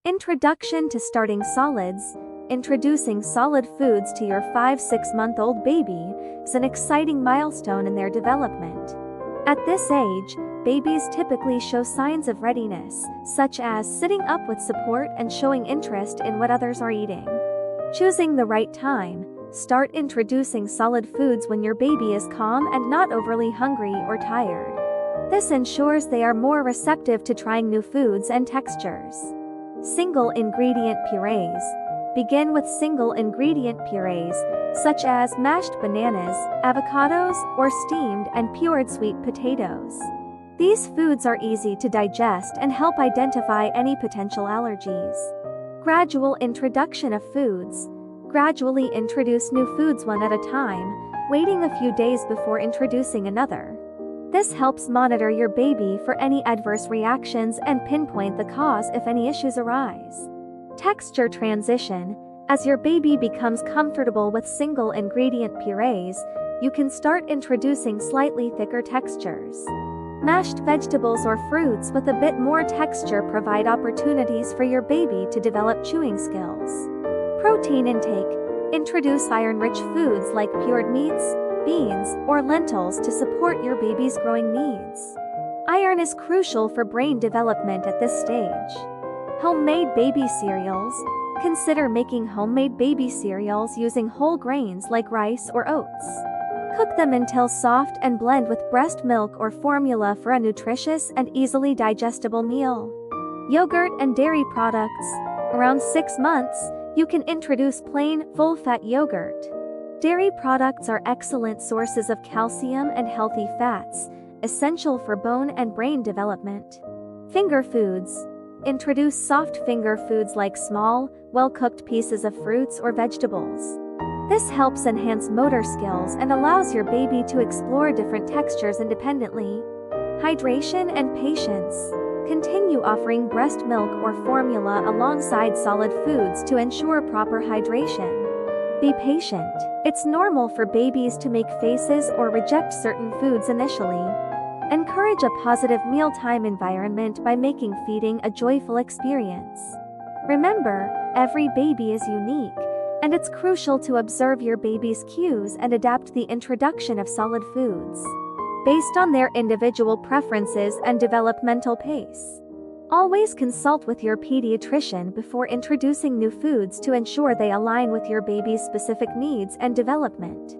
Introduction to starting solids. Introducing solid foods to your 5-6-month-old baby is an exciting milestone in their development. At this age, babies typically show signs of readiness, such as sitting up with support and showing interest in what others are eating. Choosing the right time. Start introducing solid foods when your baby is calm and not overly hungry or tired. This ensures they are more receptive to trying new foods and textures. Single-ingredient purees. Begin with single-ingredient purees, such as mashed bananas, avocados, or steamed and pured sweet potatoes. These foods are easy to digest and help identify any potential allergies. Gradual introduction of foods. Gradually introduce new foods one at a time, waiting a few days before introducing another. This helps monitor your baby for any adverse reactions and pinpoint the cause if any issues arise. Texture transition. As your baby becomes comfortable with single-ingredient purees, you can start introducing slightly thicker textures. Mashed vegetables or fruits with a bit more texture provide opportunities for your baby to develop chewing skills. Protein intake. Introduce iron-rich foods like cured meats, beans, or lentils to support your baby's growing needs. Iron is crucial for brain development at this stage. Homemade baby cereals. Consider making homemade baby cereals using whole grains like rice or oats. Cook them until soft and blend with breast milk or formula for a nutritious and easily digestible meal. Yogurt and dairy products. Around 6 months, you can introduce plain, full-fat yogurt. Dairy products are excellent sources of calcium and healthy fats, essential for bone and brain development. Finger foods. Introduce soft finger foods like small, well-cooked pieces of fruits or vegetables. This helps enhance motor skills and allows your baby to explore different textures independently. Hydration and patience. Continue offering breast milk or formula alongside solid foods to ensure proper hydration. Be patient. It's normal for babies to make faces or reject certain foods initially. Encourage a positive mealtime environment by making feeding a joyful experience. Remember, every baby is unique, and it's crucial to observe your baby's cues and adapt the introduction of solid foods based on their individual preferences and developmental pace. Always consult with your pediatrician before introducing new foods to ensure they align with your baby's specific needs and development.